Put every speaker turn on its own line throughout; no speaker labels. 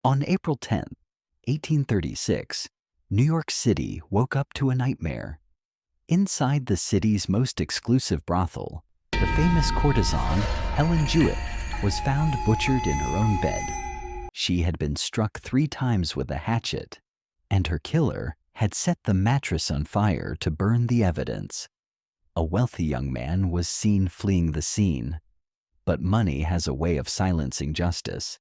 On April 10th, 1836, New York City woke up to a nightmare. Inside the city's most exclusive brothel, the famous courtesan, Helen Jewett, was found butchered in her own bed. She had been struck 3 times with a hatchet, and her killer had set the mattress on fire to burn the evidence. A wealthy young man was seen fleeing the scene, but money has a way of silencing justice.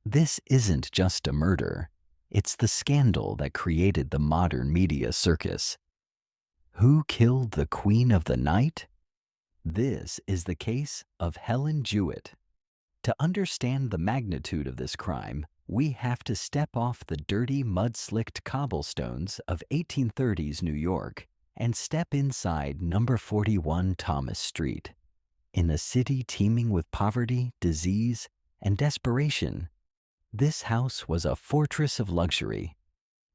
This isn't just a murder, it's the scandal that created the modern media circus. Who killed the Queen of the Night? This is the case of Helen Jewett. To understand the magnitude of this crime, we have to step off the dirty, mud-slicked cobblestones of 1830s New York and step inside number 41 Thomas Street. In a city teeming with poverty, disease, and desperation, this house was a fortress of luxury.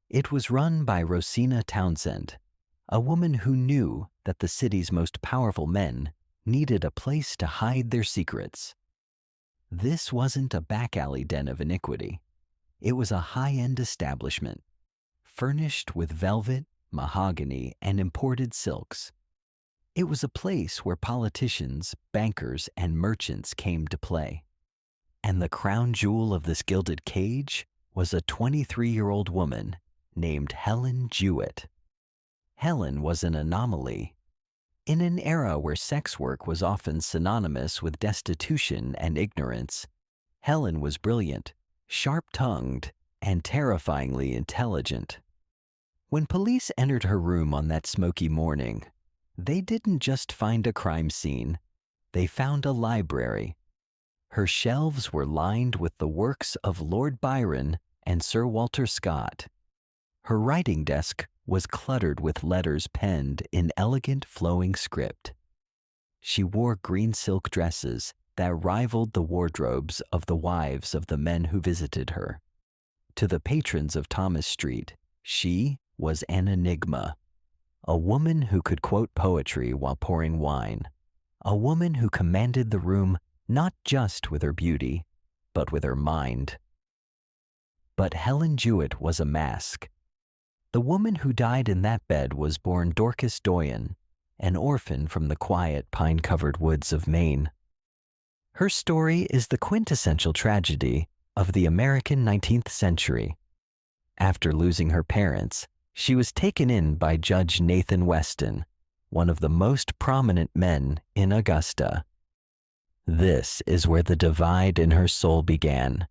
It was run by Rosina Townsend, a woman who knew that the city's most powerful men needed a place to hide their secrets. This wasn't a back-alley den of iniquity. It was a high-end establishment, furnished with velvet, mahogany, and imported silks. It was a place where politicians, bankers, and merchants came to play. And the crown jewel of this gilded cage was a 23-year-old woman named Helen Jewett. Helen was an anomaly. In an era where sex work was often synonymous with destitution and ignorance, Helen was brilliant, sharp-tongued, and terrifyingly intelligent. When police entered her room on that smoky morning, they didn't just find a crime scene, they found a library. Her shelves were lined with the works of Lord Byron and Sir Walter Scott. Her writing desk was cluttered with letters penned in elegant flowing script. She wore green silk dresses that rivaled the wardrobes of the wives of the men who visited her. To the patrons of Thomas Street, she was an enigma. A woman who could quote poetry while pouring wine. A woman who commanded the room not just with her beauty, but with her mind. But Helen Jewett was a mask. The woman who died in that bed was born Dorcas Doyen, an orphan from the quiet, pine-covered woods of Maine. Her story is the quintessential tragedy of the American 19th century. After losing her parents, she was taken in by Judge Nathan Weston, one of the most prominent men in Augusta. This is where the divide in her soul began.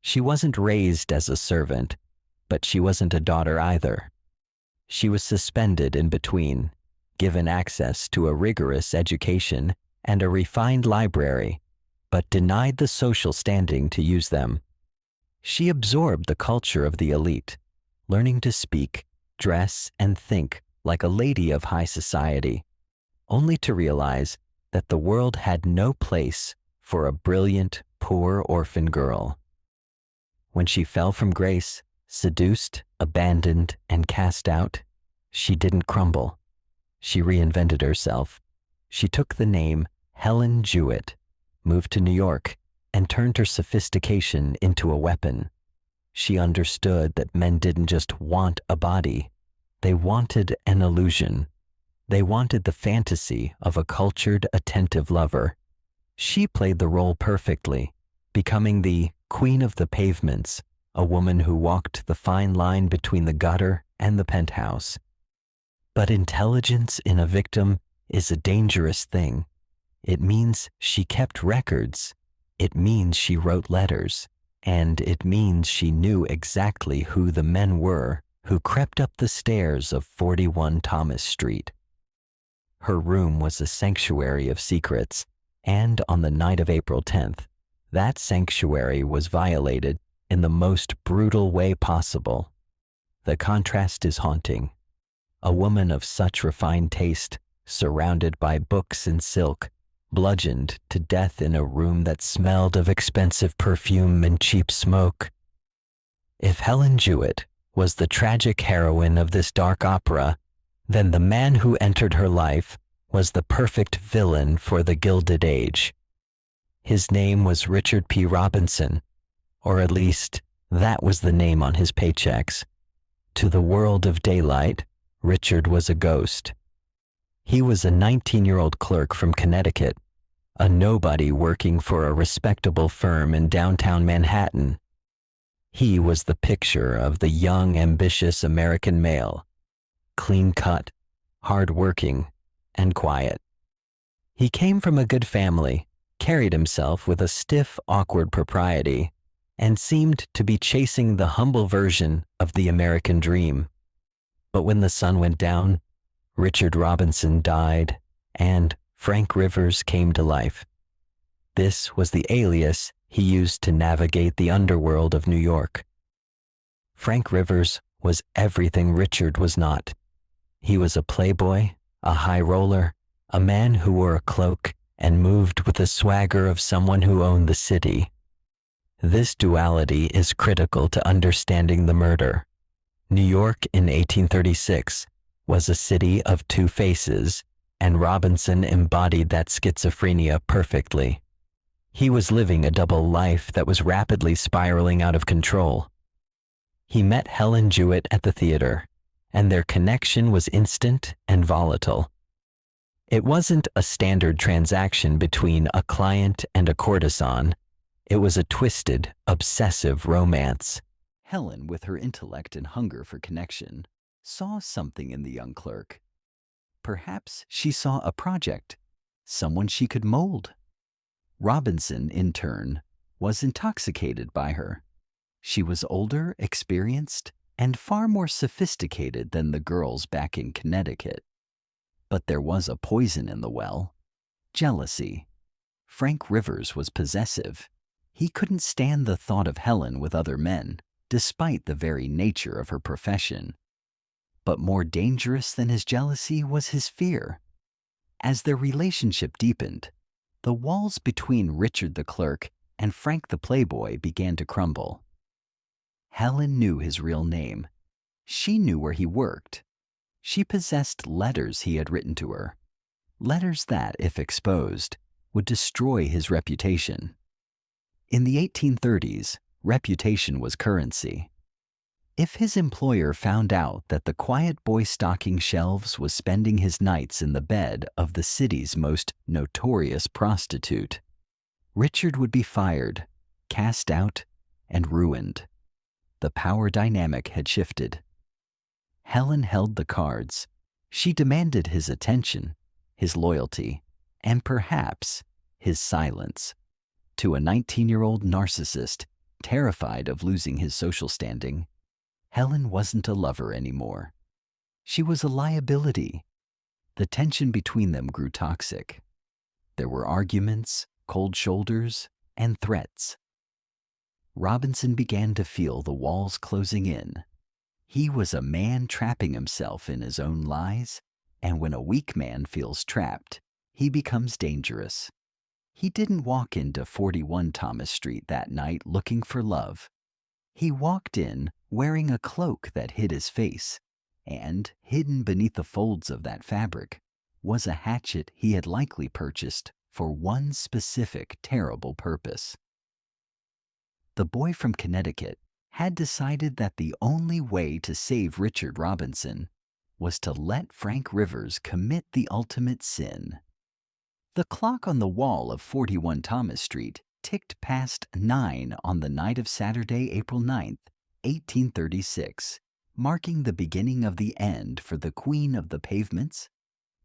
She wasn't raised as a servant, but she wasn't a daughter either. She was suspended in between, given access to a rigorous education and a refined library, but denied the social standing to use them. She absorbed the culture of the elite, learning to speak, dress, and think like a lady of high society, only to realize that the world had no place for a brilliant, poor orphan girl. When she fell from grace, seduced, abandoned, and cast out, she didn't crumble. She reinvented herself. She took the name Helen Jewett, moved to New York, and turned her sophistication into a weapon. She understood that men didn't just want a body, they wanted an illusion. They wanted the fantasy of a cultured, attentive lover. She played the role perfectly, becoming the Queen of the Pavements, a woman who walked the fine line between the gutter and the penthouse. But intelligence in a victim is a dangerous thing. It means she kept records. It means she wrote letters. And it means she knew exactly who the men were who crept up the stairs of 41 Thomas Street. Her room was a sanctuary of secrets, and on the night of April 10th, that sanctuary was violated in the most brutal way possible. The contrast is haunting. A woman of such refined taste, surrounded by books and silk, bludgeoned to death in a room that smelled of expensive perfume and cheap smoke. If Helen Jewett was the tragic heroine of this dark opera, then the man who entered her life was the perfect villain for the Gilded Age. His name was Richard P. Robinson, or at least That was the name on his paychecks. To the world of daylight, Richard was a ghost. He was a 19-year-old clerk from Connecticut, a nobody working for a respectable firm in downtown Manhattan. He was the picture of the young, ambitious American male, clean-cut, hard-working, and quiet. He came from a good family, carried himself with a stiff, awkward propriety, and seemed to be chasing the humble version of the American dream. But when the sun went down, Richard Robinson died, and Frank Rivers came to life. This was the alias he used to navigate the underworld of New York. Frank Rivers was everything Richard was not. He was a playboy, a high roller, a man who wore a cloak and moved with the swagger of someone who owned the city. This duality is critical to understanding the murder. New York in 1836 was a city of two faces, and Robinson embodied that schizophrenia perfectly. He was living a double life that was rapidly spiraling out of control. He met Helen Jewett at the theater, and their connection was instant and volatile. It wasn't a standard transaction between a client and a courtesan. It was a twisted, obsessive romance. Helen, with her intellect and hunger for connection, saw something in the young clerk. Perhaps she saw a project, someone she could mold. Robinson, in turn, was intoxicated by her. She was older, experienced, and far more sophisticated than the girls back in Connecticut. But there was a poison in the well: jealousy. Frank Rivers was possessive. He couldn't stand the thought of Helen with other men, despite the very nature of her profession. But more dangerous than his jealousy was his fear. As their relationship deepened, the walls between Richard the clerk and Frank the playboy began to crumble. Helen knew his real name. She knew where he worked. She possessed letters he had written to her, letters that, if exposed, would destroy his reputation. In the 1830s, reputation was currency. If his employer found out that the quiet boy stocking shelves was spending his nights in the bed of the city's most notorious prostitute, Richard would be fired, cast out, and ruined. The power dynamic had shifted. Helen held the cards. She demanded his attention, his loyalty, and perhaps his silence. To a 19-year-old narcissist, terrified of losing his social standing, Helen wasn't a lover anymore. She was a liability. The tension between them grew toxic. There were arguments, cold shoulders, and threats. Robinson began to feel the walls closing in. He was a man trapping himself in his own lies, and when a weak man feels trapped, he becomes dangerous. He didn't walk into 41 Thomas Street that night looking for love. He walked in wearing a cloak that hid his face, and hidden beneath the folds of that fabric was a hatchet he had likely purchased for one specific terrible purpose. The boy from Connecticut had decided that the only way to save Richard Robinson was to let Frank Rivers commit the ultimate sin. The clock on the wall of 41 Thomas Street ticked past 9 on the night of Saturday, April 9th, 1836, marking the beginning of the end for the queen of the pavements.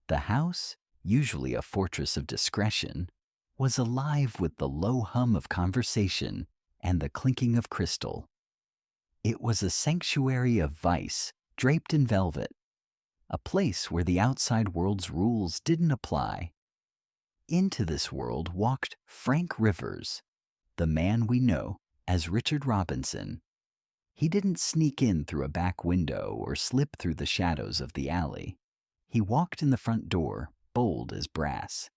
The house, usually a fortress of discretion, was alive with the low hum of conversation and the clinking of crystal. It was a sanctuary of vice draped in velvet, a place where the outside world's rules didn't apply. Into this world walked Frank Rivers, the man we know as Richard Robinson. He didn't sneak in through a back window or slip through the shadows of the alley. He walked in the front door, bold as brass.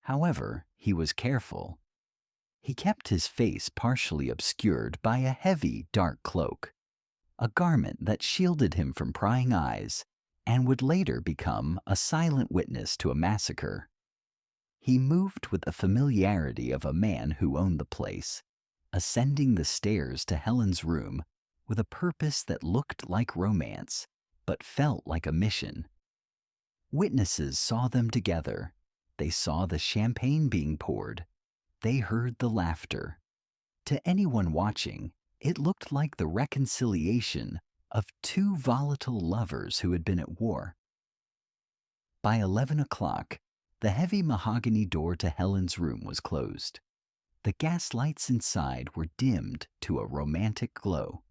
However, he was careful. He kept his face partially obscured by a heavy, dark cloak, a garment that shielded him from prying eyes and would later become a silent witness to a massacre. He moved with the familiarity of a man who owned the place, ascending the stairs to Helen's room with a purpose that looked like romance, but felt like a mission. Witnesses saw them together. They saw the champagne being poured. They heard the laughter. To anyone watching, it looked like the reconciliation of two volatile lovers who had been at war. By 11 o'clock, the heavy mahogany door to Helen's room was closed. The gas lights inside were dimmed to a romantic glow.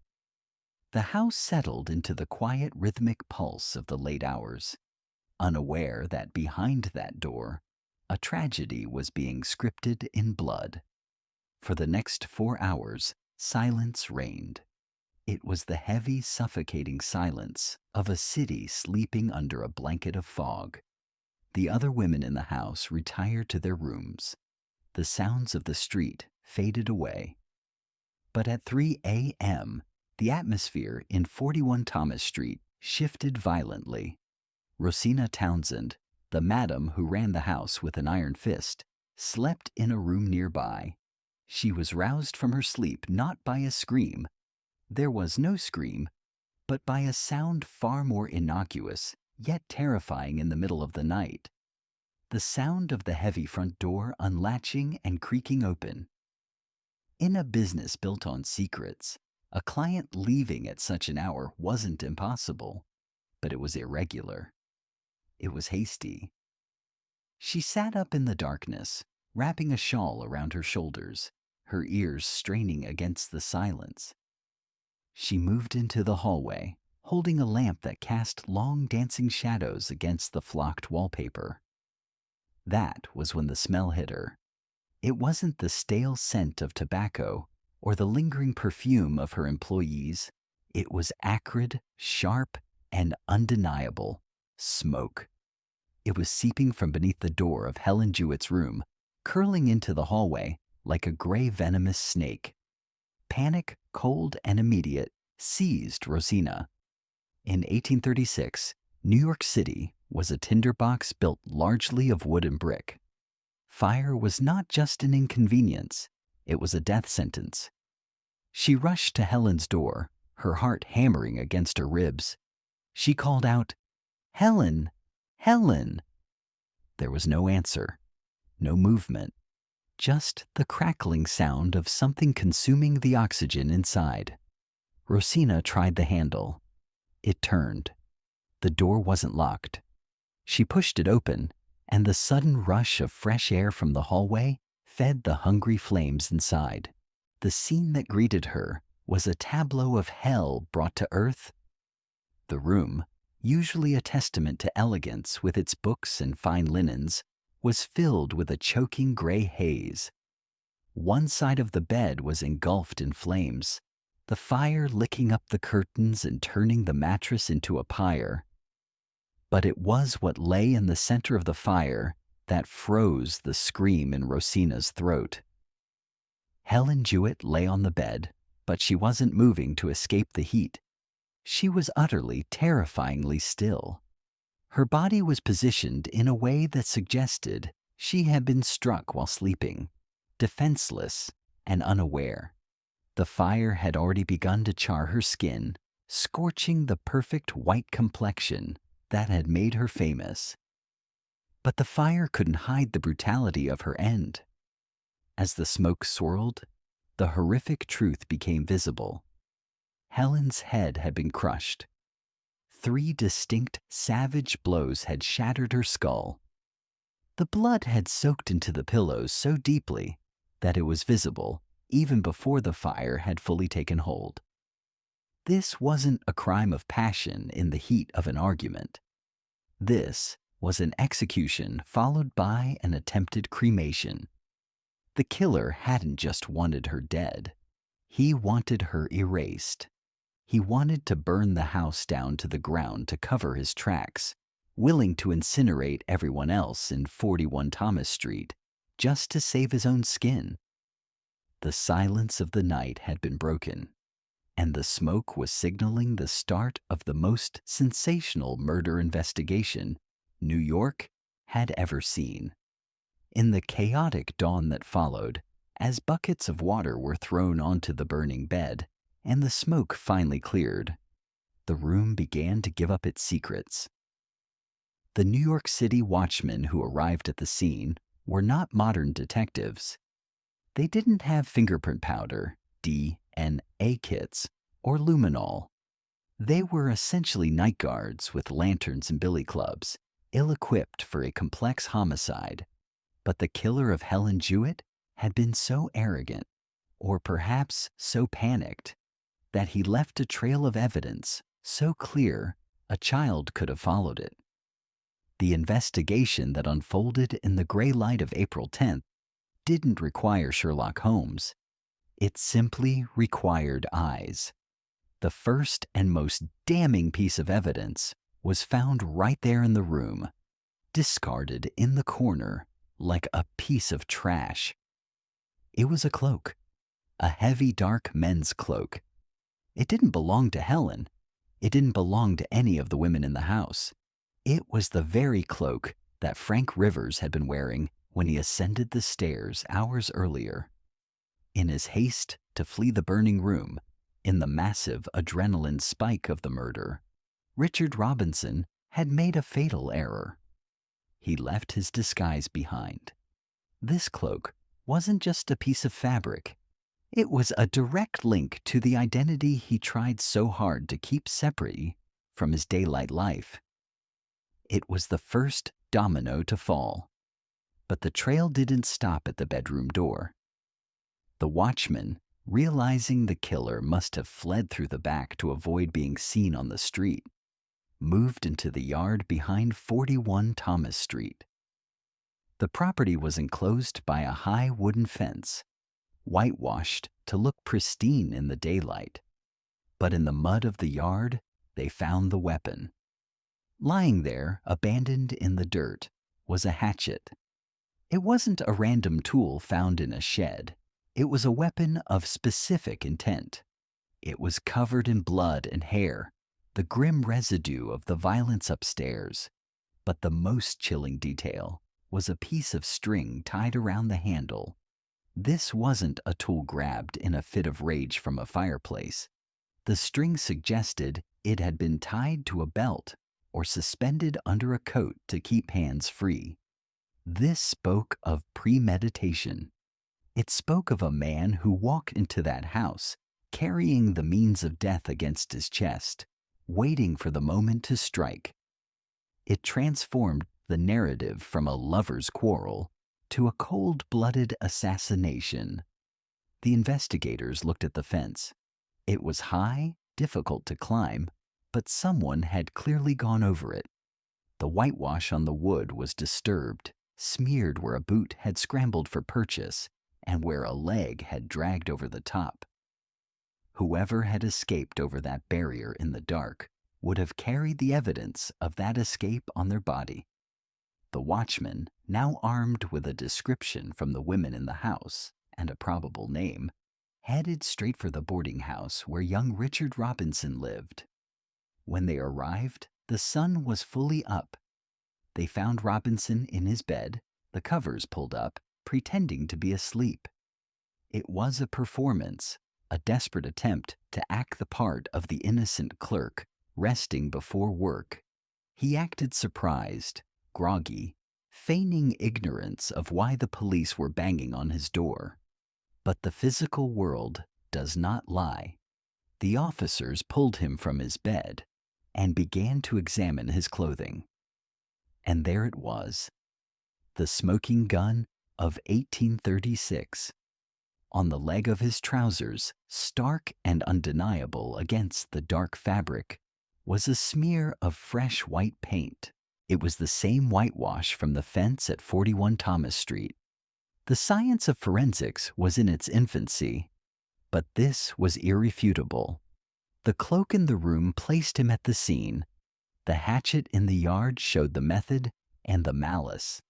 The house settled into the quiet rhythmic pulse of the late hours, unaware that behind that door, a tragedy was being scripted in blood. For the next 4 hours, silence reigned. It was the heavy, suffocating silence of a city sleeping under a blanket of fog. The other women in the house retired to their rooms. The sounds of the street faded away. But at 3 a.m., the atmosphere in 41 Thomas Street shifted violently. Rosina Townsend, the madam who ran the house with an iron fist, slept in a room nearby. She was roused from her sleep not by a scream. There was no scream, but by a sound far more innocuous, yet terrifying in the middle of the night. The sound of the heavy front door unlatching and creaking open. In a business built on secrets, a client leaving at such an hour wasn't impossible, but it was irregular. It was hasty. She sat up in the darkness, wrapping a shawl around her shoulders, her ears straining against the silence. She moved into the hallway, holding a lamp that cast long dancing shadows against the flocked wallpaper. That was when the smell hit her. It wasn't the stale scent of tobacco or the lingering perfume of her employees. It was acrid, sharp, and undeniable smoke. It was seeping from beneath the door of Helen Jewett's room, curling into the hallway like a gray venomous snake. Panic, cold and immediate, seized Rosina. In 1836, New York City was a tinderbox built largely of wood and brick. Fire was not just an inconvenience, it was a death sentence. She rushed to Helen's door, her heart hammering against her ribs. She called out, "Helen! Helen!" There was no answer, no movement, just the crackling sound of something consuming the oxygen inside. Rosina tried the handle. It turned. The door wasn't locked. She pushed it open, and the sudden rush of fresh air from the hallway fed the hungry flames inside. The scene that greeted her was a tableau of hell brought to earth. The room, usually a testament to elegance with its books and fine linens, was filled with a choking gray haze. One side of the bed was engulfed in flames, the fire licking up the curtains and turning the mattress into a pyre. But it was what lay in the center of the fire that froze the scream in Rosina's throat. Helen Jewett lay on the bed, but she wasn't moving to escape the heat. She was utterly, terrifyingly still. Her body was positioned in a way that suggested she had been struck while sleeping, defenseless and unaware. The fire had already begun to char her skin, scorching the perfect white complexion that had made her famous. But the fire couldn't hide the brutality of her end. As the smoke swirled, the horrific truth became visible. Helen's head had been crushed. 3 distinct, savage blows had shattered her skull. The blood had soaked into the pillows so deeply that it was visible even before the fire had fully taken hold. This wasn't a crime of passion in the heat of an argument. This was an execution followed by an attempted cremation. The killer hadn't just wanted her dead. He wanted her erased. He wanted to burn the house down to the ground to cover his tracks, willing to incinerate everyone else in 41 Thomas Street just to save his own skin. The silence of the night had been broken, and the smoke was signaling the start of the most sensational murder investigation New York had ever seen. In the chaotic dawn that followed, As buckets of water were thrown onto the burning bed and the smoke finally cleared, the room began to give up its secrets. The New York City watchmen who arrived at the scene were not modern detectives. They didn't have fingerprint powder, DNA kits, or luminol. They were essentially night guards with lanterns and billy clubs, ill-equipped for a complex homicide. But the killer of Helen Jewett had been so arrogant, or perhaps so panicked, that he left a trail of evidence so clear a child could have followed it. The investigation that unfolded in the gray light of April 10th didn't require Sherlock Holmes. It simply required eyes. The first and most damning piece of evidence was found right there in the room, discarded in the corner like a piece of trash. It was a cloak, a heavy dark men's cloak. It didn't belong to Helen. It didn't belong to any of the women in the house. It was the very cloak that Frank Rivers had been wearing when he ascended the stairs hours earlier. In his haste to flee the burning room, in the massive adrenaline spike of the murder, Richard Robinson had made a fatal error. He left his disguise behind. This cloak wasn't just a piece of fabric. It was a direct link to the identity he tried so hard to keep separate from his daylight life. It was the first domino to fall. But the trail didn't stop at the bedroom door. The watchman, realizing the killer must have fled through the back to avoid being seen on the street, moved into the yard behind 41 Thomas Street. The property was enclosed by a high wooden fence, whitewashed to look pristine in the daylight. But in the mud of the yard, they found the weapon. Lying there, abandoned in the dirt, was a hatchet. It wasn't a random tool found in a shed. It was a weapon of specific intent. It was covered in blood and hair, the grim residue of the violence upstairs. But the most chilling detail was a piece of string tied around the handle. This wasn't a tool grabbed in a fit of rage from a fireplace. The string suggested it had been tied to a belt or suspended under a coat to keep hands free. This spoke of premeditation. It spoke of a man who walked into that house carrying the means of death against his chest, waiting for the moment to strike. It transformed the narrative from a lover's quarrel to a cold-blooded assassination. The investigators looked at the fence. It was high, difficult to climb, but someone had clearly gone over it. The whitewash on the wood was disturbed, smeared where a boot had scrambled for purchase and where a leg had dragged over the top. Whoever had escaped over that barrier in the dark would have carried the evidence of that escape on their body. The watchman, now armed with a description from the women in the house and a probable name, headed straight for the boarding house where young Richard Robinson lived. When they arrived, the sun was fully up. They found Robinson in his bed, the covers pulled up, pretending to be asleep. It was a performance, a desperate attempt to act the part of the innocent clerk resting before work. He acted surprised, groggy, feigning ignorance of why the police were banging on his door. But the physical world does not lie. The officers pulled him from his bed and began to examine his clothing. And there it was, the smoking gun of 1836. On the leg of his trousers, stark and undeniable against the dark fabric, was a smear of fresh white paint. It was the same whitewash from the fence at 41 Thomas Street. The science of forensics was in its infancy, but this was irrefutable. The cloak in the room placed him at the scene. The hatchet in the yard showed the method and the malice,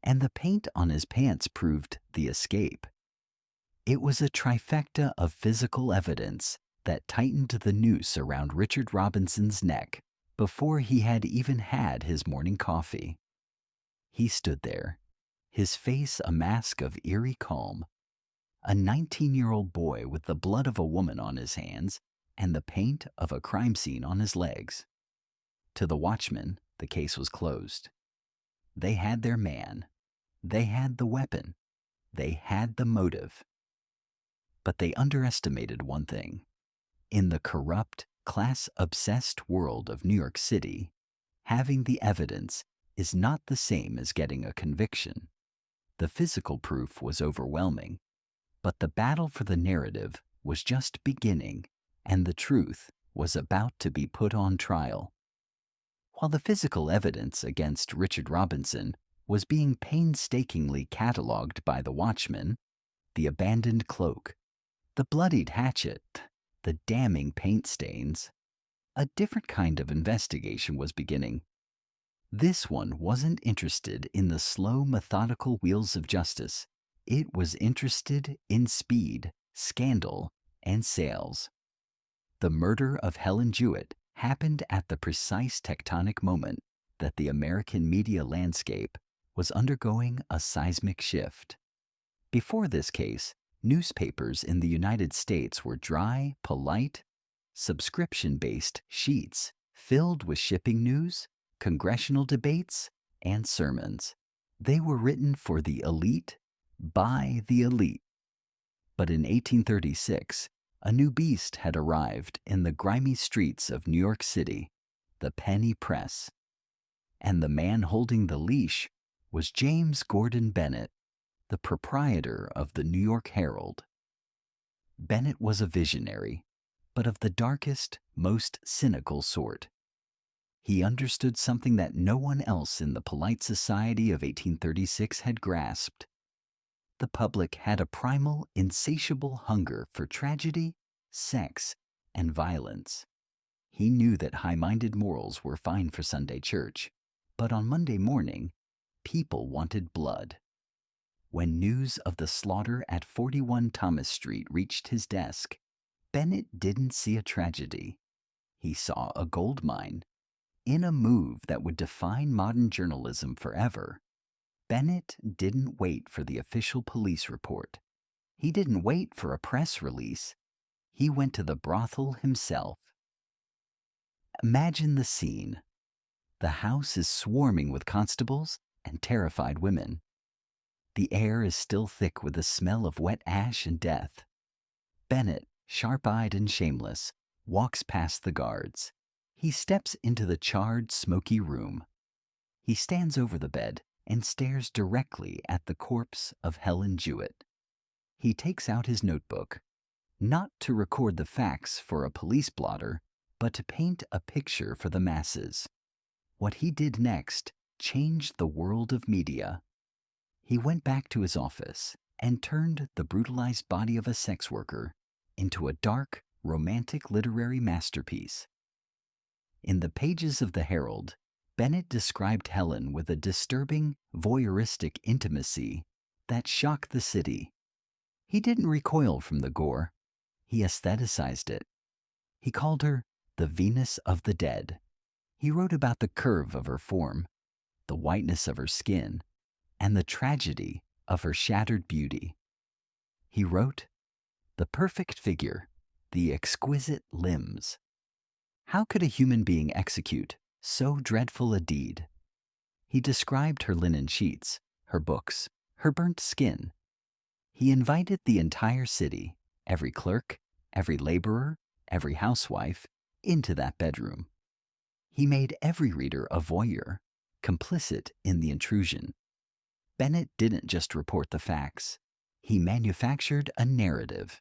and the paint on his pants proved the escape. It was a trifecta of physical evidence that tightened the noose around Richard Robinson's neck before he had even had his morning coffee. He stood there, his face a mask of eerie calm. a 19-year-old boy with the blood of a woman on his hands and the paint of a crime scene on his legs. To the watchmen, the case was closed. They had their man. They had the weapon. They had the motive. But they underestimated one thing. In the corrupt, class-obsessed world of New York City, having the evidence is not the same as getting a conviction. The physical proof was overwhelming, but the battle for the narrative was just beginning, and the truth was about to be put on trial. While the physical evidence against Richard Robinson was being painstakingly cataloged by the watchman, the abandoned cloak, the bloodied hatchet, the damning paint stains, a different kind of investigation was beginning. This one wasn't interested in the slow, methodical wheels of justice. It was interested in speed, scandal, and sales. The murder of Helen Jewett happened at the precise tectonic moment that the American media landscape was undergoing a seismic shift. Before this case, newspapers in the United States were dry, polite, subscription-based sheets filled with shipping news, congressional debates, and sermons. They were written for the elite, by the elite. But in 1836, a new beast had arrived in the grimy streets of New York City, the penny press. And the man holding the leash was James Gordon Bennett, the proprietor of the New York Herald. Bennett was a visionary, but of the darkest, most cynical sort. He understood something that no one else in the polite society of 1836 had grasped. The public had a primal, insatiable hunger for tragedy, sex, and violence. He knew that high-minded morals were fine for Sunday church, but on Monday morning, people wanted blood. When news of the slaughter at 41 Thomas Street reached his desk, Bennett didn't see a tragedy. He saw a gold mine. In a move that would define modern journalism forever, Bennett didn't wait for the official police report. He didn't wait for a press release. He went to the brothel himself. Imagine the scene. The house is swarming with constables and terrified women. The air is still thick with the smell of wet ash and death. Bennett, sharp-eyed and shameless, walks past the guards. He steps into the charred, smoky room. He stands over the bed and stares directly at the corpse of Helen Jewett. He takes out his notebook, not to record the facts for a police blotter, but to paint a picture for the masses. What he did next changed the world of media. He went back to his office and turned the brutalized body of a sex worker into a dark, romantic literary masterpiece. In the pages of the Herald, Bennett described Helen with a disturbing, voyeuristic intimacy that shocked the city. He didn't recoil from the gore. He aestheticized it. He called her the Venus of the dead. He wrote about the curve of her form, the whiteness of her skin, and the tragedy of her shattered beauty. He wrote, the perfect figure, the exquisite limbs. How could a human being execute so dreadful a deed? He described her linen sheets, her books, her burnt skin. He invited the entire city, every clerk, every laborer, every housewife, into that bedroom. He made every reader a voyeur, complicit in the intrusion. Bennett didn't just report the facts. He manufactured a narrative.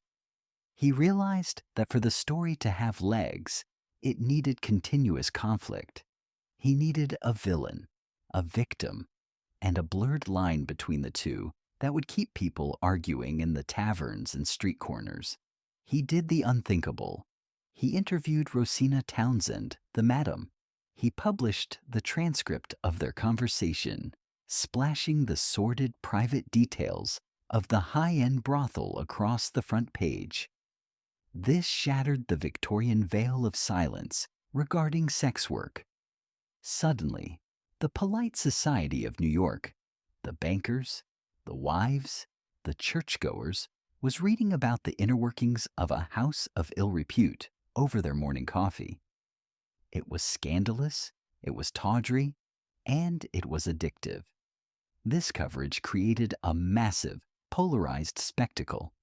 He realized that for the story to have legs, it needed continuous conflict. He needed a villain, a victim, and a blurred line between the two that would keep people arguing in the taverns and street corners. He did the unthinkable. He interviewed Rosina Townsend, the madam. He published the transcript of their conversation, splashing the sordid private details of the high-end brothel across the front page. This shattered the Victorian veil of silence regarding sex work. Suddenly, the polite society of New York, the bankers, the wives, the churchgoers, was reading about the inner workings of a house of ill repute over their morning coffee. It was scandalous, it was tawdry, and it was addictive. This coverage created a massive, polarized spectacle.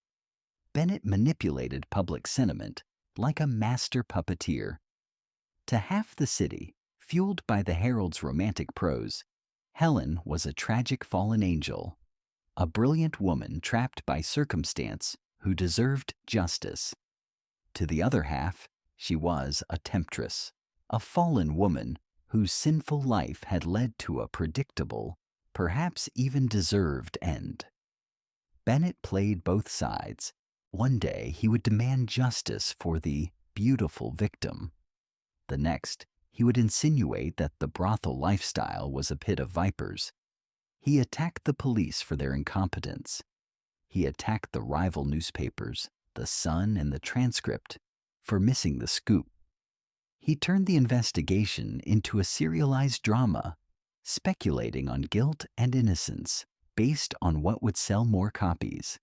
Bennett manipulated public sentiment like a master puppeteer. To half the city, fueled by the Herald's romantic prose, Helen was a tragic fallen angel, a brilliant woman trapped by circumstance who deserved justice. To the other half, she was a temptress, a fallen woman whose sinful life had led to a predictable, perhaps even deserved end. Bennett played both sides. One day he would demand justice for the beautiful victim. The next, he would insinuate that the brothel lifestyle was a pit of vipers. He attacked the police for their incompetence. He attacked the rival newspapers, the Sun and the Transcript, for missing the scoop. He turned the investigation into a serialized drama, speculating on guilt and innocence based on what would sell more copies.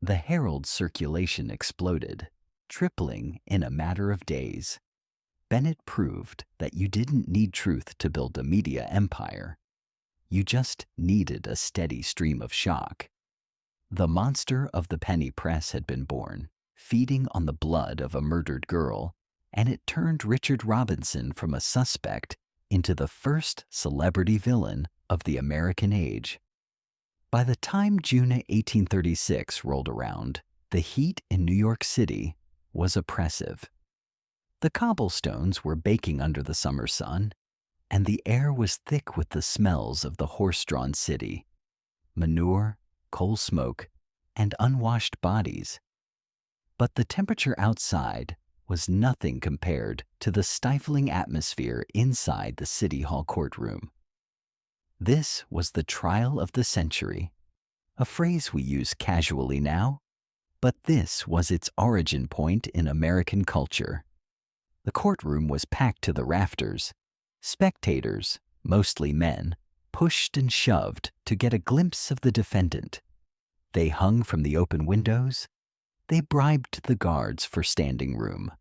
The Herald's circulation exploded, tripling in a matter of days. Bennett proved that you didn't need truth to build a media empire. You just needed a steady stream of shock. The monster of the penny press had been born, feeding on the blood of a murdered girl, and it turned Richard Robinson from a suspect into the first celebrity villain of the American age. By the time June 1836 rolled around, the heat in New York City was oppressive. The cobblestones were baking under the summer sun, and the air was thick with the smells of the horse-drawn city: manure, coal smoke, and unwashed bodies. But the temperature outside was nothing compared to the stifling atmosphere inside the City Hall courtroom. This was the trial of the century, a phrase we use casually now, but this was its origin point in American culture. The courtroom was packed to the rafters. Spectators, mostly men, pushed and shoved to get a glimpse of the defendant. They hung from the open windows. They bribed the guards for standing room.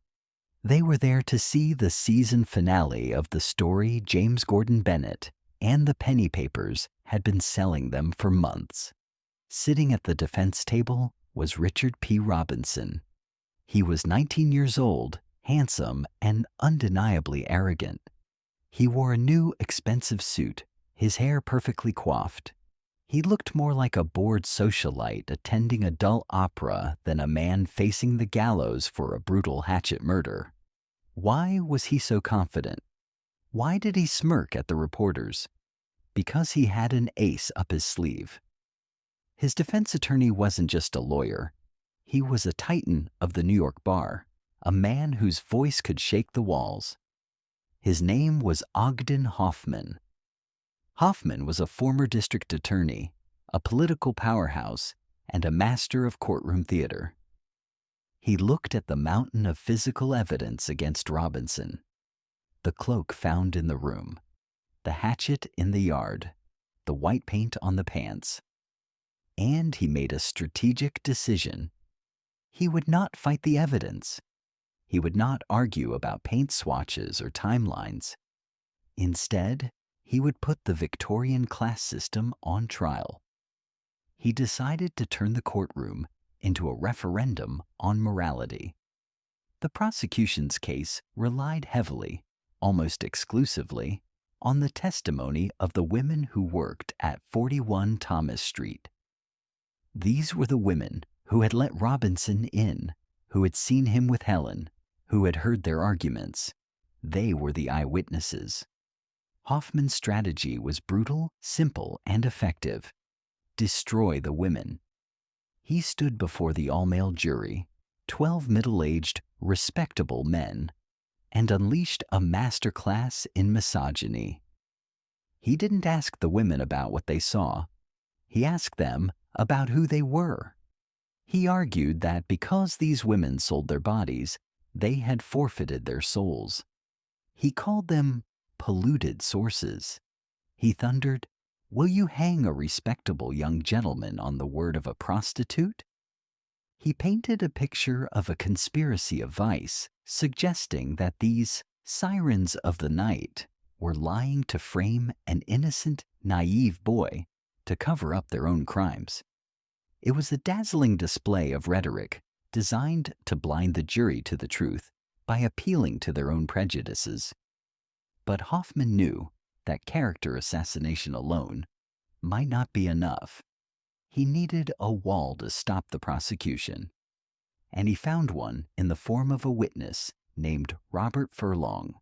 They were there to see the season finale of the story James Gordon Bennett and the penny papers had been selling them for months. Sitting at the defense table was Richard P. Robinson. He was 19 years old, handsome, and undeniably arrogant. He wore a new, expensive suit, his hair perfectly coiffed. He looked more like a bored socialite attending a dull opera than a man facing the gallows for a brutal hatchet murder. Why was he so confident? Why did he smirk at the reporters? Because he had an ace up his sleeve. His defense attorney wasn't just a lawyer. He was a titan of the New York bar, a man whose voice could shake the walls. His name was Ogden Hoffman. Hoffman was a former district attorney, a political powerhouse, and a master of courtroom theater. He looked at the mountain of physical evidence against Robinson: the cloak found in the room, the hatchet in the yard, the white paint on the pants. And he made a strategic decision. He would not fight the evidence. He would not argue about paint swatches or timelines. Instead, he would put the Victorian class system on trial. He decided to turn the courtroom into a referendum on morality. The prosecution's case relied heavily, almost exclusively, on the testimony of the women who worked at 41 Thomas Street. These were the women who had let Robinson in, who had seen him with Helen, who had heard their arguments. They were the eyewitnesses. Hoffman's strategy was brutal, simple, and effective. Destroy the women. He stood before the all-male jury, 12 middle-aged, respectable men, and unleashed a master class in misogyny. He didn't ask the women about what they saw. He asked them about who they were. He argued that because these women sold their bodies, they had forfeited their souls. He called them polluted sources. He thundered, "Will you hang a respectable young gentleman on the word of a prostitute?" He painted a picture of a conspiracy of vice, suggesting that these sirens of the night were lying to frame an innocent, naive boy to cover up their own crimes. It was a dazzling display of rhetoric designed to blind the jury to the truth by appealing to their own prejudices. But Hoffman knew that character assassination alone might not be enough. He needed a wall to stop the prosecution, and he found one in the form of a witness named Robert Furlong.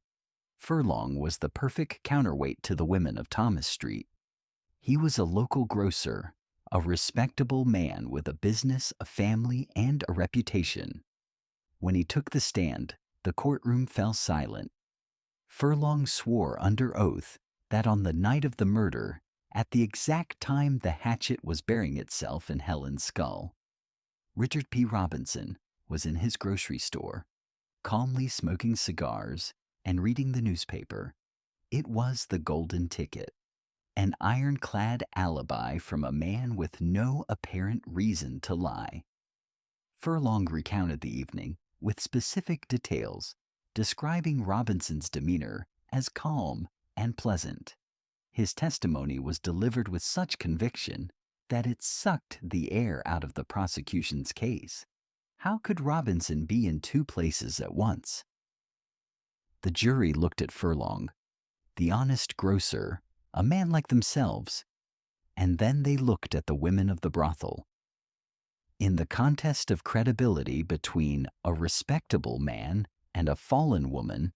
Furlong was the perfect counterweight to the women of Thomas Street. He was a local grocer, a respectable man with a business, a family, and a reputation. When he took the stand, the courtroom fell silent. Furlong swore under oath that on the night of the murder, at the exact time the hatchet was burying itself in Helen's skull, Richard P. Robinson was in his grocery store, calmly smoking cigars and reading the newspaper. It was the golden ticket, an ironclad alibi from a man with no apparent reason to lie. Furlong recounted the evening with specific details, describing Robinson's demeanor as calm and pleasant. His testimony was delivered with such conviction that it sucked the air out of the prosecution's case. How could Robinson be in two places at once? The jury looked at Furlong, the honest grocer, a man like themselves, and then they looked at the women of the brothel. In the contest of credibility between a respectable man and a fallen woman,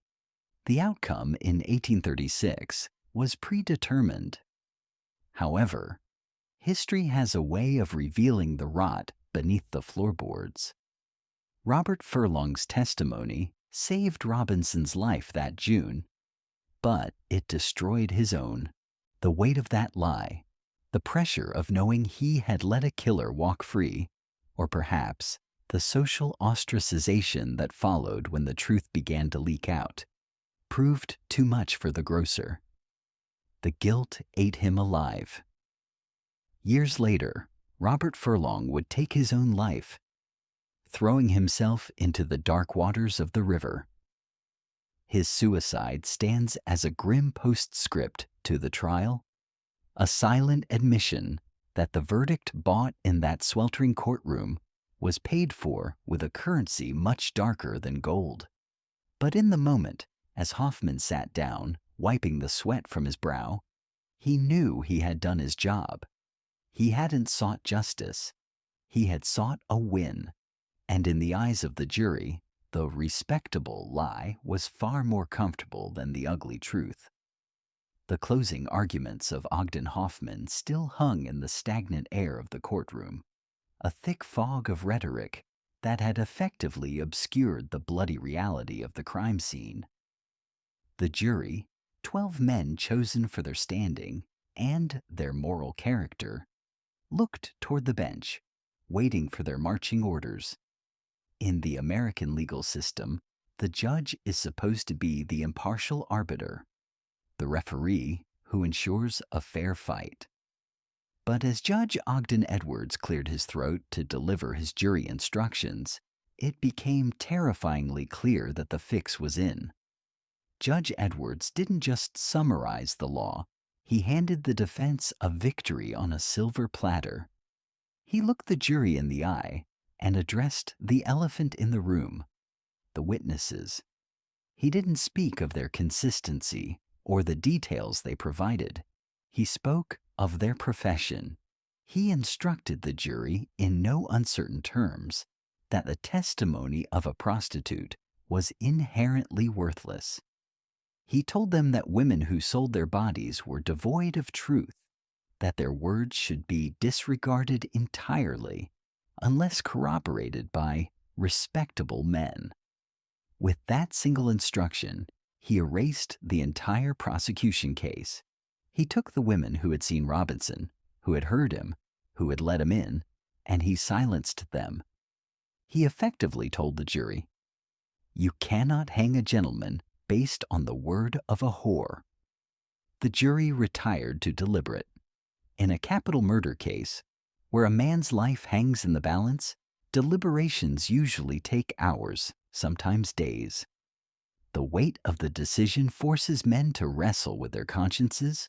the outcome in 1836 was predetermined. However, history has a way of revealing the rot beneath the floorboards. Robert Furlong's testimony saved Robinson's life that June, but it destroyed his own. The weight of that lie, the pressure of knowing he had let a killer walk free, or perhaps the social ostracization that followed when the truth began to leak out, proved too much for the grocer. The guilt ate him alive. Years later, Robert Furlong would take his own life, throwing himself into the dark waters of the river. His suicide stands as a grim postscript to the trial, a silent admission that the verdict bought in that sweltering courtroom was paid for with a currency much darker than gold. But in the moment, as Hoffman sat down, wiping the sweat from his brow, he knew he had done his job. He hadn't sought justice. He had sought a win. And in the eyes of the jury, the respectable lie was far more comfortable than the ugly truth. The closing arguments of Ogden Hoffman still hung in the stagnant air of the courtroom, a thick fog of rhetoric that had effectively obscured the bloody reality of the crime scene. The jury, 12 men chosen for their standing and their moral character, looked toward the bench, waiting for their marching orders. In the American legal system, the judge is supposed to be the impartial arbiter, the referee who ensures a fair fight. But as Judge Ogden Edwards cleared his throat to deliver his jury instructions, it became terrifyingly clear that the fix was in. Judge Edwards didn't just summarize the law, he handed the defense a victory on a silver platter. He looked the jury in the eye and addressed the elephant in the room, the witnesses. He didn't speak of their consistency or the details they provided. He spoke of their profession. He instructed the jury in no uncertain terms that the testimony of a prostitute was inherently worthless. He told them that women who sold their bodies were devoid of truth, that their words should be disregarded entirely unless corroborated by respectable men. With that single instruction, he erased the entire prosecution case. He took the women who had seen Robinson, who had heard him, who had let him in, and he silenced them. He effectively told the jury, "You cannot hang a gentleman based on the word of a whore." The jury retired to deliberate. In a capital murder case, where a man's life hangs in the balance, deliberations usually take hours, sometimes days. The weight of the decision forces men to wrestle with their consciences,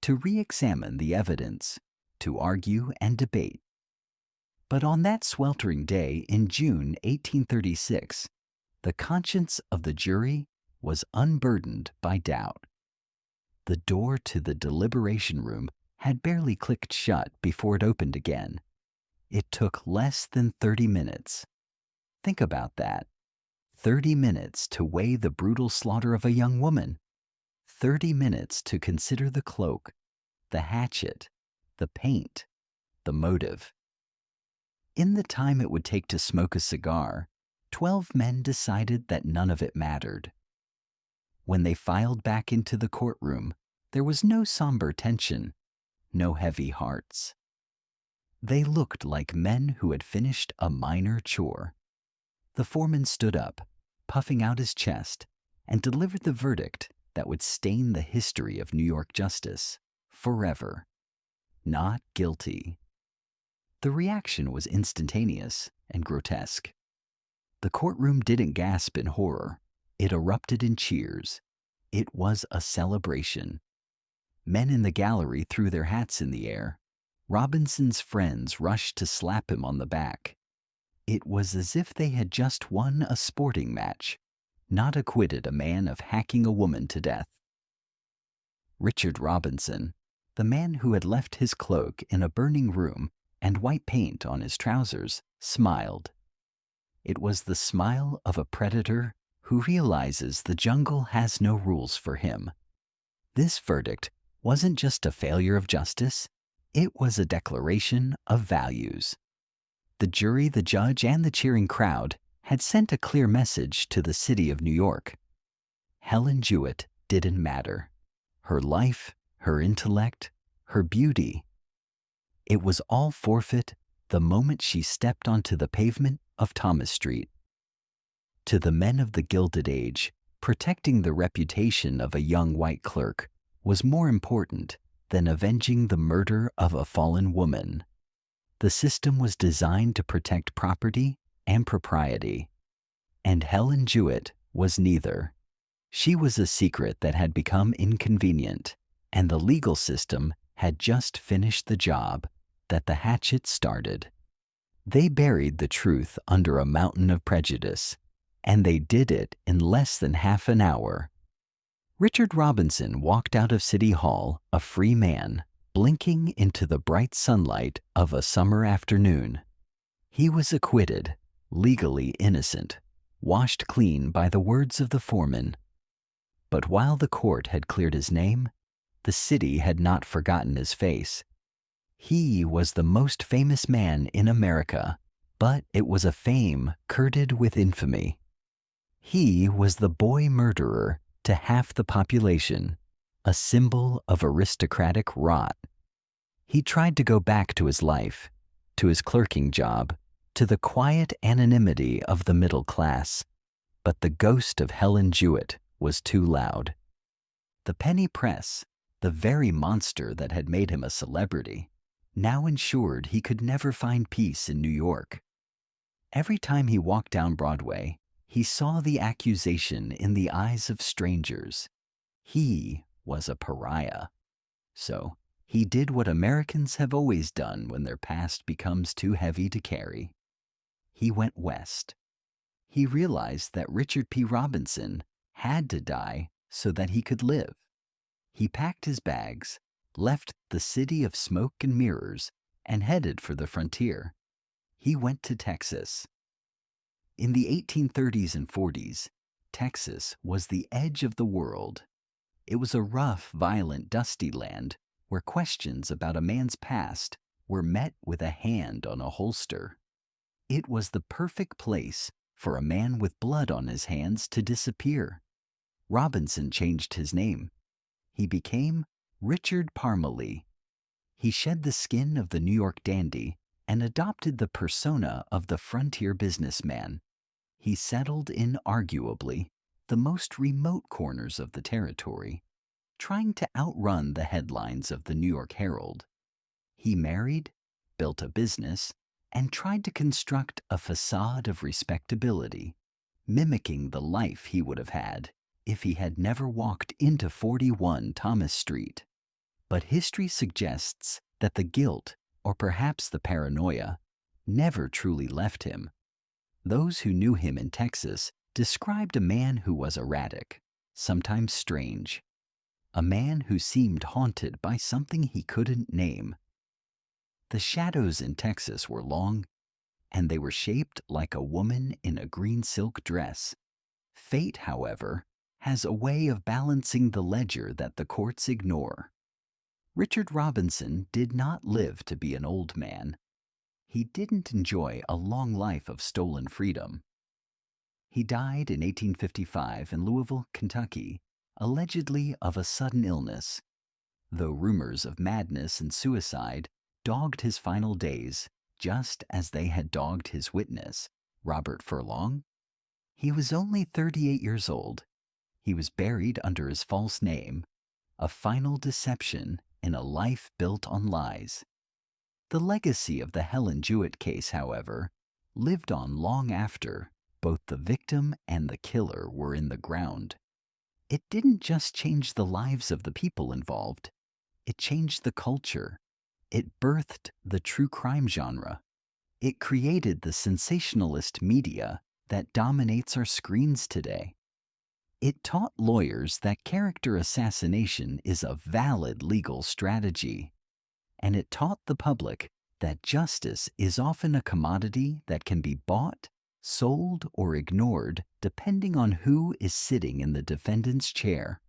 to re-examine the evidence, to argue and debate. But on that sweltering day in June 1836, the conscience of the jury was unburdened by doubt. The door to the deliberation room had barely clicked shut before it opened again. It took less than 30 minutes. Think about that. 30 minutes to weigh the brutal slaughter of a young woman. 30 minutes to consider the cloak, the hatchet, the paint, the motive. In the time it would take to smoke a cigar, 12 men decided that none of it mattered. When they filed back into the courtroom, there was no somber tension, no heavy hearts. They looked like men who had finished a minor chore. The foreman stood up, puffing out his chest, and delivered the verdict that would stain the history of New York justice forever. Not guilty. The reaction was instantaneous and grotesque. The courtroom didn't gasp in horror. It erupted in cheers. It was a celebration. Men in the gallery threw their hats in the air. Robinson's friends rushed to slap him on the back. It was as if they had just won a sporting match, not acquitted a man of hacking a woman to death. Richard Robinson, the man who had left his cloak in a burning room and white paint on his trousers, smiled. It was the smile of a predator who realizes the jungle has no rules for him. This verdict wasn't just a failure of justice, it was a declaration of values. The jury, the judge, and the cheering crowd had sent a clear message to the city of New York. Helen Jewett didn't matter. Her life, her intellect, her beauty. It was all forfeit the moment she stepped onto the pavement of Thomas Street. To the men of the Gilded Age, protecting the reputation of a young white clerk was more important than avenging the murder of a fallen woman. The system was designed to protect property and propriety, and Helen Jewett was neither. She was a secret that had become inconvenient, and the legal system had just finished the job that the hatchet started. They buried the truth under a mountain of prejudice, and they did it in less than half an hour. Richard Robinson walked out of City Hall a free man, blinking into the bright sunlight of a summer afternoon. He was acquitted, legally innocent, washed clean by the words of the foreman. But while the court had cleared his name, the city had not forgotten his face. He was the most famous man in America, but it was a fame curdled with infamy. He was the boy murderer to half the population, a symbol of aristocratic rot. He tried to go back to his life, to his clerking job, to the quiet anonymity of the middle class, but the ghost of Helen Jewett was too loud. The penny press, the very monster that had made him a celebrity, now ensured he could never find peace in New York. Every time he walked down Broadway, he saw the accusation in the eyes of strangers. He was a pariah. So he did what Americans have always done when their past becomes too heavy to carry. He went west. He realized that Richard P. Robinson had to die so that he could live. He packed his bags, left the city of smoke and mirrors, and headed for the frontier. He went to Texas. In the 1830s and 40s, Texas was the edge of the world. It was a rough, violent, dusty land where questions about a man's past were met with a hand on a holster. It was the perfect place for a man with blood on his hands to disappear. Robinson changed his name. He became Richard Parmalee. He shed the skin of the New York dandy and adopted the persona of the frontier businessman. He settled in arguably the most remote corners of the territory, trying to outrun the headlines of the New York Herald. He married, built a business, and tried to construct a facade of respectability, mimicking the life he would have had if he had never walked into 41 Thomas Street. But history suggests that the guilt, or perhaps the paranoia, never truly left him. Those who knew him in Texas described a man who was erratic, sometimes strange, a man who seemed haunted by something he couldn't name. The shadows in Texas were long, and they were shaped like a woman in a green silk dress. Fate, however, has a way of balancing the ledger that the courts ignore. Richard Robinson did not live to be an old man. He didn't enjoy a long life of stolen freedom. He died in 1855 in Louisville, Kentucky, allegedly of a sudden illness. Though rumors of madness and suicide dogged his final days, just as they had dogged his witness, Robert Furlong, he was only 38 years old. He was buried under his false name, a final deception in a life built on lies. The legacy of the Helen Jewett case, however, lived on long after both the victim and the killer were in the ground. It didn't just change the lives of the people involved, it changed the culture. It birthed the true crime genre. It created the sensationalist media that dominates our screens today. It taught lawyers that character assassination is a valid legal strategy. And it taught the public that justice is often a commodity that can be bought, sold, or ignored depending on who is sitting in the defendant's chair.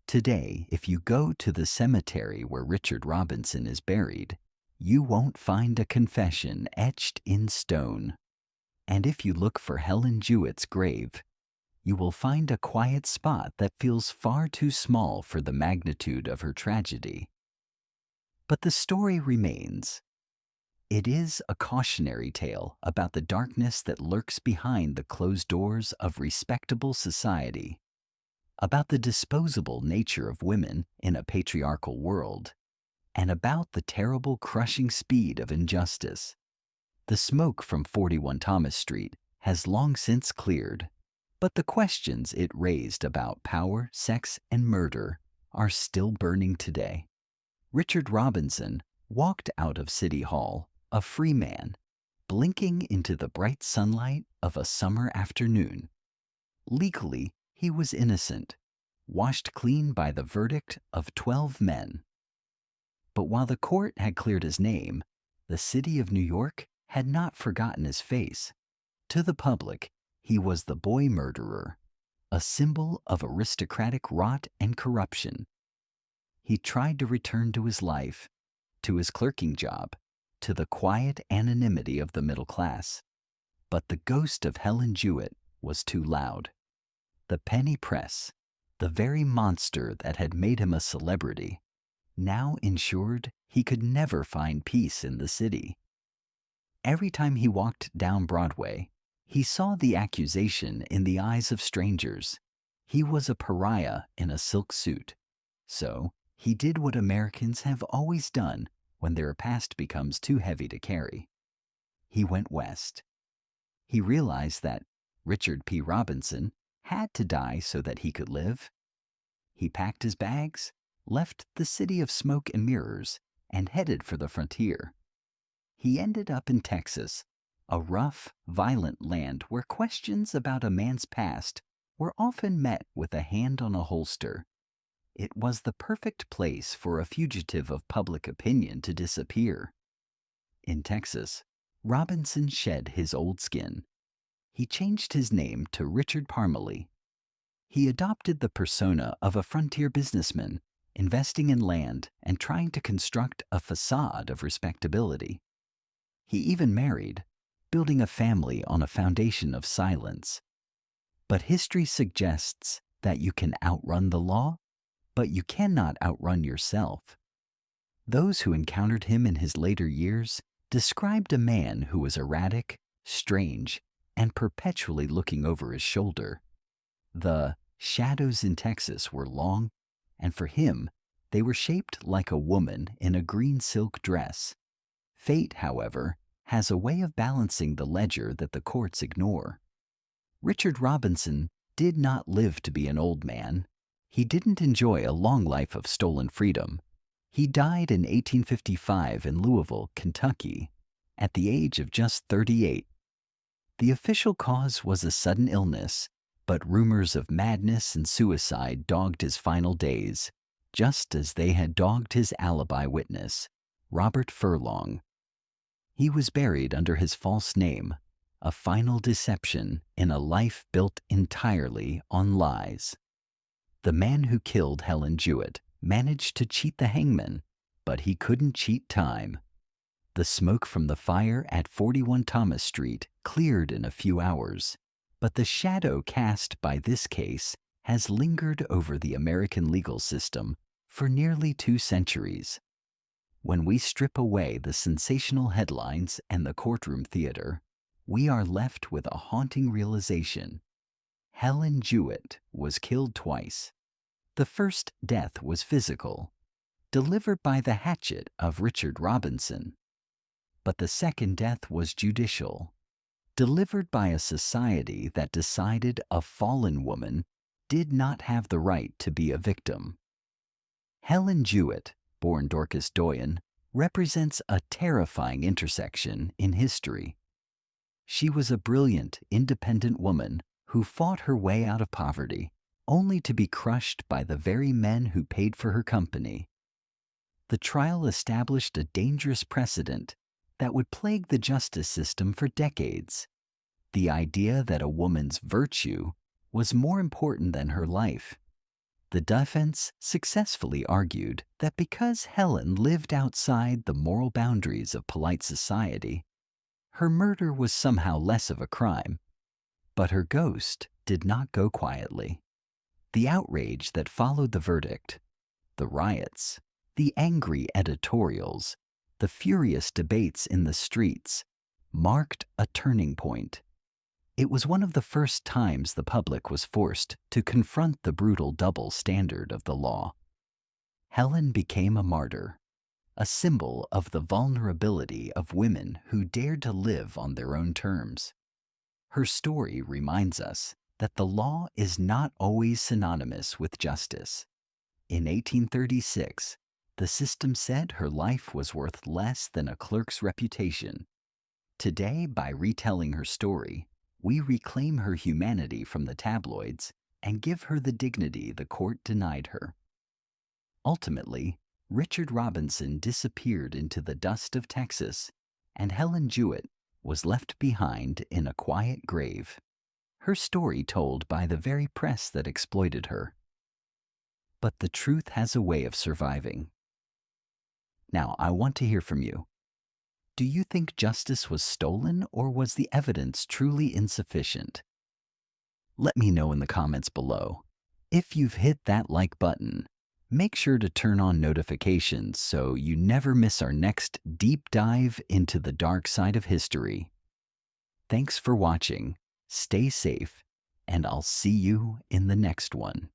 Today, if you go to the cemetery where Richard Robinson is buried, you won't find a confession etched in stone. And if you look for Helen Jewett's grave, you will find a quiet spot that feels far too small for the magnitude of her tragedy. But the story remains. It is a cautionary tale about the darkness that lurks behind the closed doors of respectable society, about the disposable nature of women in a patriarchal world, and about the terrible crushing speed of injustice. The smoke from 41 Thomas Street has long since cleared, but the questions it raised about power, sex, and murder are still burning today. Richard Robinson walked out of City Hall, a free man, blinking into the bright sunlight of a summer afternoon. Legally, he was innocent, washed clean by the verdict of 12 men. But while the court had cleared his name, the city of New York had not forgotten his face. To the public, he was the boy murderer, a symbol of aristocratic rot and corruption. He tried to return to his life, to his clerking job, to the quiet anonymity of the middle class. But the ghost of Helen Jewett was too loud. The penny press, the very monster that had made him a celebrity, now ensured he could never find peace in the city. Every time he walked down Broadway, he saw the accusation in the eyes of strangers. He was a pariah in a silk suit. So he did what Americans have always done when their past becomes too heavy to carry. He went west. He realized that Richard P. Robinson had to die so that he could live. He packed his bags, left the city of smoke and mirrors, and headed for the frontier. He ended up in Texas, a rough, violent land where questions about a man's past were often met with a hand on a holster. It was the perfect place for a fugitive of public opinion to disappear. In Texas, Robinson shed his old skin. He changed his name to Richard Parmalee. He adopted the persona of a frontier businessman, investing in land and trying to construct a facade of respectability. He even married, building a family on a foundation of silence. But history suggests that you can outrun the law, but you cannot outrun yourself. Those who encountered him in his later years described a man who was erratic, strange, and perpetually looking over his shoulder. The shadows in Texas were long, and for him, they were shaped like a woman in a green silk dress. Fate, however, has a way of balancing the ledger that the courts ignore. Richard Robinson did not live to be an old man. He didn't enjoy a long life of stolen freedom. He died in 1855 in Louisville, Kentucky, at the age of just 38. The official cause was a sudden illness, but rumors of madness and suicide dogged his final days, just as they had dogged his alibi witness, Robert Furlong. He was buried under his false name, a final deception in a life built entirely on lies. The man who killed Helen Jewett managed to cheat the hangman, but he couldn't cheat time. The smoke from the fire at 41 Thomas Street cleared in a few hours, but the shadow cast by this case has lingered over the American legal system for nearly 2 centuries. When we strip away the sensational headlines and the courtroom theater, we are left with a haunting realization. Helen Jewett was killed twice. The first death was physical, delivered by the hatchet of Richard Robinson. But the second death was judicial, delivered by a society that decided a fallen woman did not have the right to be a victim. Helen Jewett, born Dorcas Doyen, represents a terrifying intersection in history. She was a brilliant, independent woman who fought her way out of poverty, only to be crushed by the very men who paid for her company. The trial established a dangerous precedent that would plague the justice system for decades. The idea that a woman's virtue was more important than her life. The defense successfully argued that because Helen lived outside the moral boundaries of polite society, her murder was somehow less of a crime. But her ghost did not go quietly. The outrage that followed the verdict, the riots, the angry editorials, the furious debates in the streets, marked a turning point. It was one of the first times the public was forced to confront the brutal double standard of the law. Helen became a martyr, a symbol of the vulnerability of women who dared to live on their own terms. Her story reminds us that the law is not always synonymous with justice. In 1836, the system said her life was worth less than a clerk's reputation. Today, by retelling her story, we reclaim her humanity from the tabloids and give her the dignity the court denied her. Ultimately, Richard Robinson disappeared into the dust of Texas, and Helen Jewett was left behind in a quiet grave, her story told by the very press that exploited her. But the truth has a way of surviving. Now, I want to hear from you. Do you think justice was stolen, or was the evidence truly insufficient? Let me know in the comments below. If you've hit that like button, make sure to turn on notifications so you never miss our next deep dive into the dark side of history. Thanks for watching, stay safe, and I'll see you in the next one.